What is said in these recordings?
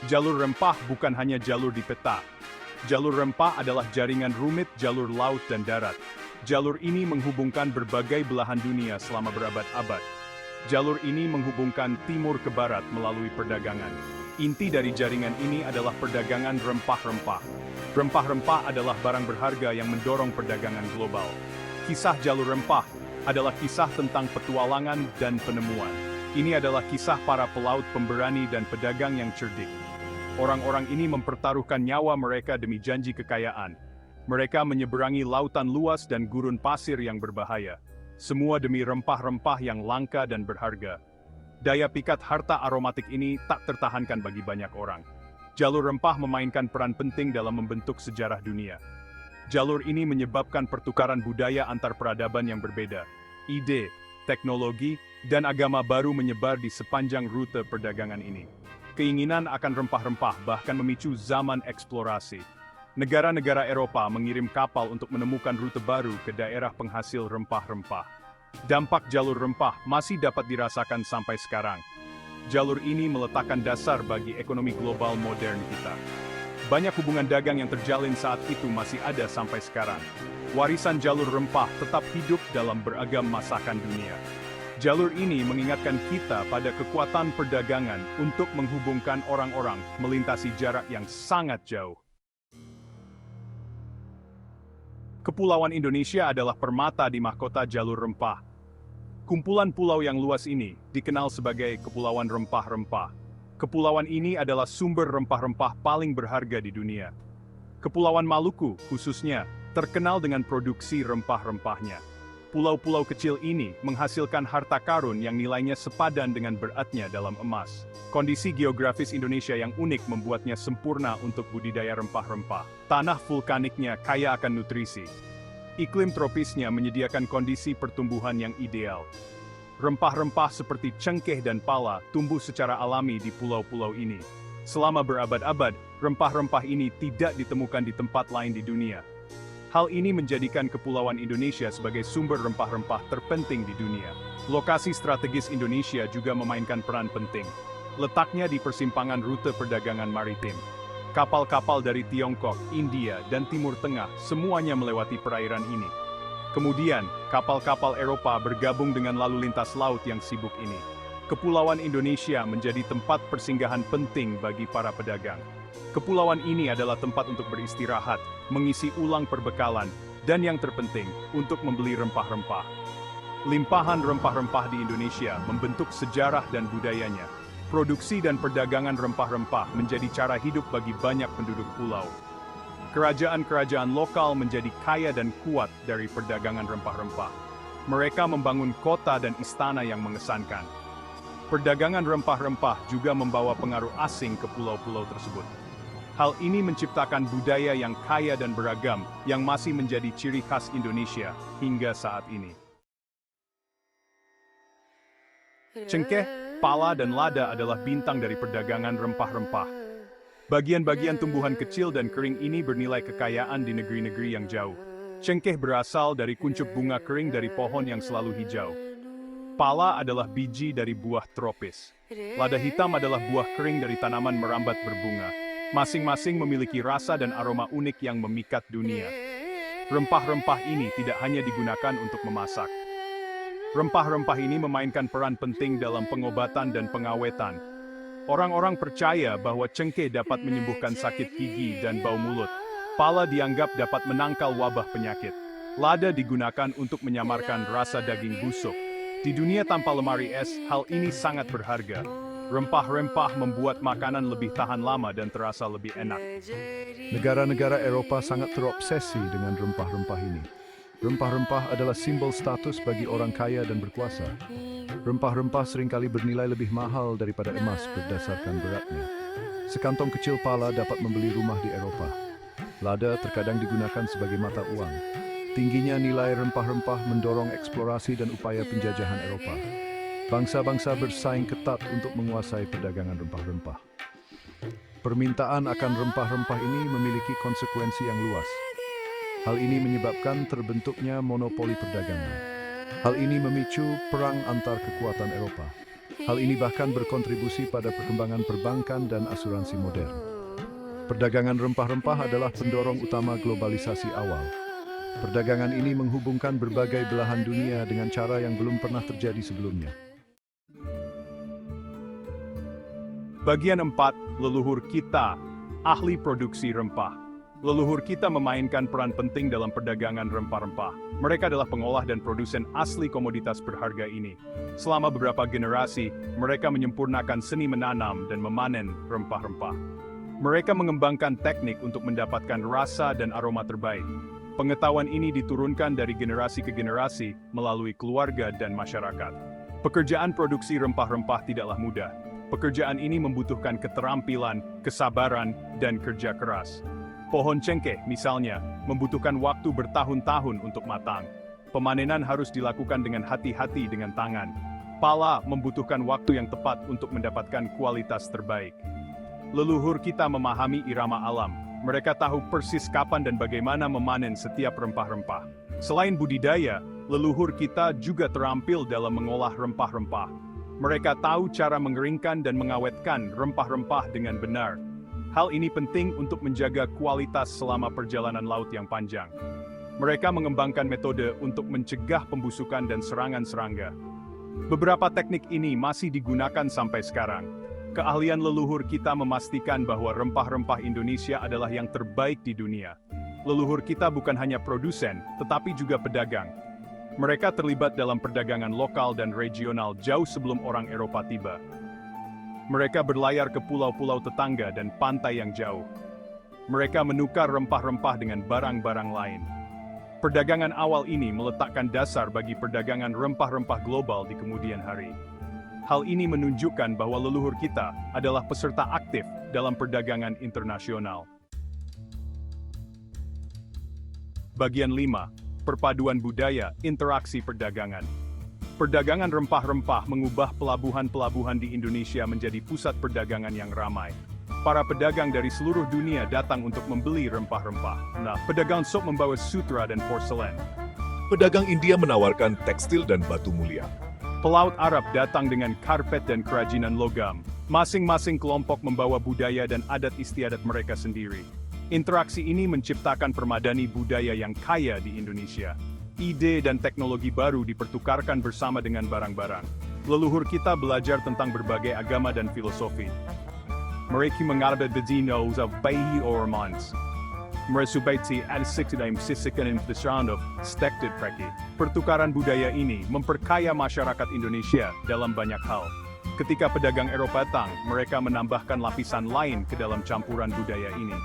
Jalur rempah bukan hanya jalur di peta. Jalur rempah adalah jaringan rumit jalur laut dan darat. Jalur ini menghubungkan berbagai belahan dunia selama berabad-abad. Jalur ini menghubungkan timur ke barat melalui perdagangan. Inti dari jaringan ini adalah perdagangan rempah-rempah. Rempah-rempah adalah barang berharga yang mendorong perdagangan global. Kisah jalur rempah adalah kisah tentang petualangan dan penemuan. Ini adalah kisah para pelaut pemberani dan pedagang yang cerdik. Orang-orang ini mempertaruhkan nyawa mereka demi janji kekayaan. Mereka menyeberangi lautan luas dan gurun pasir yang berbahaya. Semua demi rempah-rempah yang langka dan berharga. Daya pikat harta aromatik ini tak tertahankan bagi banyak orang. Jalur rempah memainkan peran penting dalam membentuk sejarah dunia. Jalur ini menyebabkan pertukaran budaya antar peradaban yang berbeda. Ide, teknologi, dan agama baru menyebar di sepanjang rute perdagangan ini. Keinginan akan rempah-rempah bahkan memicu zaman eksplorasi. Negara-negara Eropa mengirim kapal untuk menemukan rute baru ke daerah penghasil rempah-rempah. Dampak jalur rempah masih dapat dirasakan sampai sekarang. Jalur ini meletakkan dasar bagi ekonomi global modern kita. Banyak hubungan dagang yang terjalin saat itu masih ada sampai sekarang. Warisan jalur rempah tetap hidup dalam beragam masakan dunia. Jalur ini mengingatkan kita pada kekuatan perdagangan untuk menghubungkan orang-orang melintasi jarak yang sangat jauh. Kepulauan Indonesia adalah permata di mahkota jalur rempah. Kumpulan pulau yang luas ini dikenal sebagai Kepulauan Rempah-Rempah. Kepulauan ini adalah sumber rempah-rempah paling berharga di dunia. Kepulauan Maluku, khususnya, terkenal dengan produksi rempah-rempahnya. Pulau-pulau kecil ini menghasilkan harta karun yang nilainya sepadan dengan beratnya dalam emas. Kondisi geografis Indonesia yang unik membuatnya sempurna untuk budidaya rempah-rempah. Tanah vulkaniknya kaya akan nutrisi. Iklim tropisnya menyediakan kondisi pertumbuhan yang ideal. Rempah-rempah seperti cengkeh dan pala tumbuh secara alami di pulau-pulau ini. Selama berabad-abad, rempah-rempah ini tidak ditemukan di tempat lain di dunia. Hal ini menjadikan Kepulauan Indonesia sebagai sumber rempah-rempah terpenting di dunia. Lokasi strategis Indonesia juga memainkan peran penting. Letaknya di persimpangan rute perdagangan maritim. Kapal-kapal dari Tiongkok, India, dan Timur Tengah semuanya melewati perairan ini. Kemudian, kapal-kapal Eropa bergabung dengan lalu lintas laut yang sibuk ini. Kepulauan Indonesia menjadi tempat persinggahan penting bagi para pedagang. Kepulauan ini adalah tempat untuk beristirahat, mengisi ulang perbekalan, dan yang terpenting, untuk membeli rempah-rempah. Limpahan rempah-rempah di Indonesia membentuk sejarah dan budayanya. Produksi dan perdagangan rempah-rempah menjadi cara hidup bagi banyak penduduk pulau. Kerajaan-kerajaan lokal menjadi kaya dan kuat dari perdagangan rempah-rempah. Mereka membangun kota dan istana yang mengesankan. Perdagangan rempah-rempah juga membawa pengaruh asing ke pulau-pulau tersebut. Hal ini menciptakan budaya yang kaya dan beragam, yang masih menjadi ciri khas Indonesia hingga saat ini. Cengkeh, pala, dan lada adalah bintang dari perdagangan rempah-rempah. Bagian-bagian tumbuhan kecil dan kering ini bernilai kekayaan di negeri-negeri yang jauh. Cengkeh berasal dari kuncup bunga kering dari pohon yang selalu hijau. Pala adalah biji dari buah tropis. Lada hitam adalah buah kering dari tanaman merambat berbunga. Masing-masing memiliki rasa dan aroma unik yang memikat dunia. Rempah-rempah ini tidak hanya digunakan untuk memasak. Rempah-rempah ini memainkan peran penting dalam pengobatan dan pengawetan. Orang-orang percaya bahwa cengkeh dapat menyembuhkan sakit gigi dan bau mulut. Pala dianggap dapat menangkal wabah penyakit. Lada digunakan untuk menyamarkan rasa daging busuk. Di dunia tanpa lemari es, hal ini sangat berharga. Rempah-rempah membuat makanan lebih tahan lama dan terasa lebih enak. Negara-negara Eropa sangat terobsesi dengan rempah-rempah ini. Rempah-rempah adalah simbol status bagi orang kaya dan berkuasa. Rempah-rempah seringkali bernilai lebih mahal daripada emas berdasarkan beratnya. Sekantong kecil pala dapat membeli rumah di Eropa. Lada terkadang digunakan sebagai mata uang. Tingginya nilai rempah-rempah mendorong eksplorasi dan upaya penjajahan Eropa. Bangsa-bangsa bersaing ketat untuk menguasai perdagangan rempah-rempah. Permintaan akan rempah-rempah ini memiliki konsekuensi yang luas. Hal ini menyebabkan terbentuknya monopoli perdagangan. Hal ini memicu perang antar kekuatan Eropa. Hal ini bahkan berkontribusi pada perkembangan perbankan dan asuransi modern. Perdagangan rempah-rempah adalah pendorong utama globalisasi awal. Perdagangan ini menghubungkan berbagai belahan dunia dengan cara yang belum pernah terjadi sebelumnya. Bagian 4, leluhur kita, ahli produksi rempah. Leluhur kita memainkan peran penting dalam perdagangan rempah-rempah. Mereka adalah pengolah dan produsen asli komoditas berharga ini. Selama beberapa generasi, mereka menyempurnakan seni menanam dan memanen rempah-rempah. Mereka mengembangkan teknik untuk mendapatkan rasa dan aroma terbaik. Pengetahuan ini diturunkan dari generasi ke generasi melalui keluarga dan masyarakat. Pekerjaan produksi rempah-rempah tidaklah mudah. Pekerjaan ini membutuhkan keterampilan, kesabaran, dan kerja keras. Pohon cengkeh, misalnya, membutuhkan waktu bertahun-tahun untuk matang. Pemanenan harus dilakukan dengan hati-hati dengan tangan. Pala membutuhkan waktu yang tepat untuk mendapatkan kualitas terbaik. Leluhur kita memahami irama alam. Mereka tahu persis kapan dan bagaimana memanen setiap rempah-rempah. Selain budidaya, leluhur kita juga terampil dalam mengolah rempah-rempah. Mereka tahu cara mengeringkan dan mengawetkan rempah-rempah dengan benar. Hal ini penting untuk menjaga kualitas selama perjalanan laut yang panjang. Mereka mengembangkan metode untuk mencegah pembusukan dan serangan serangga. Beberapa teknik ini masih digunakan sampai sekarang. Keahlian leluhur kita memastikan bahwa rempah-rempah Indonesia adalah yang terbaik di dunia. Leluhur kita bukan hanya produsen, tetapi juga pedagang. Mereka terlibat dalam perdagangan lokal dan regional jauh sebelum orang Eropa tiba. Mereka berlayar ke pulau-pulau tetangga dan pantai yang jauh. Mereka menukar rempah-rempah dengan barang-barang lain. Perdagangan awal ini meletakkan dasar bagi perdagangan rempah-rempah global di kemudian hari. Hal ini menunjukkan bahwa leluhur kita adalah peserta aktif dalam perdagangan internasional. Bagian 5. Perpaduan budaya, interaksi perdagangan. Perdagangan rempah-rempah mengubah pelabuhan-pelabuhan di Indonesia menjadi pusat perdagangan yang ramai. Para pedagang dari seluruh dunia datang untuk membeli rempah-rempah. Nah, pedagang sok membawa sutra dan porselen. Pedagang India menawarkan tekstil dan batu mulia. Pelaut Arab datang dengan karpet dan kerajinan logam. Masing-masing kelompok membawa budaya dan adat istiadat mereka sendiri. Interaksi ini menciptakan permadani budaya yang kaya di Indonesia. Ide dan teknologi baru dipertukarkan bersama dengan barang-barang. Leluhur kita belajar tentang berbagai agama dan filosofi. Mereka mengalami bedino of bayi ormans. Meresubaiti al-siktidaim sisikan inflation of stekted preki. Pertukaran budaya ini memperkaya masyarakat Indonesia dalam banyak hal. Ketika pedagang Eropa datang, mereka menambahkan lapisan lain ke dalam campuran budaya ini.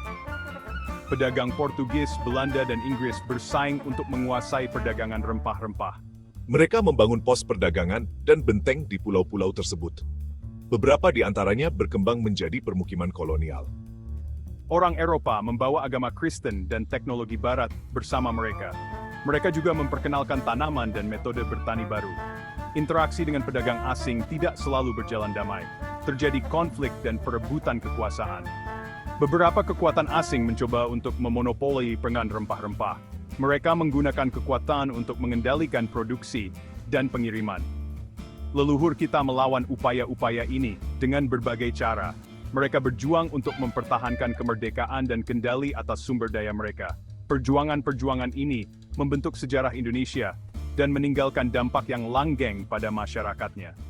Pedagang Portugis, Belanda, dan Inggris bersaing untuk menguasai perdagangan rempah-rempah. Mereka membangun pos perdagangan dan benteng di pulau-pulau tersebut. Beberapa di antaranya berkembang menjadi permukiman kolonial. Orang Eropa membawa agama Kristen dan teknologi Barat bersama mereka. Mereka juga memperkenalkan tanaman dan metode bertani baru. Interaksi dengan pedagang asing tidak selalu berjalan damai. Terjadi konflik dan perebutan kekuasaan. Beberapa kekuatan asing mencoba untuk memonopoli perdagangan rempah-rempah. Mereka menggunakan kekuatan untuk mengendalikan produksi dan pengiriman. Leluhur kita melawan upaya-upaya ini dengan berbagai cara. Mereka berjuang untuk mempertahankan kemerdekaan dan kendali atas sumber daya mereka. Perjuangan-perjuangan ini membentuk sejarah Indonesia dan meninggalkan dampak yang langgeng pada masyarakatnya.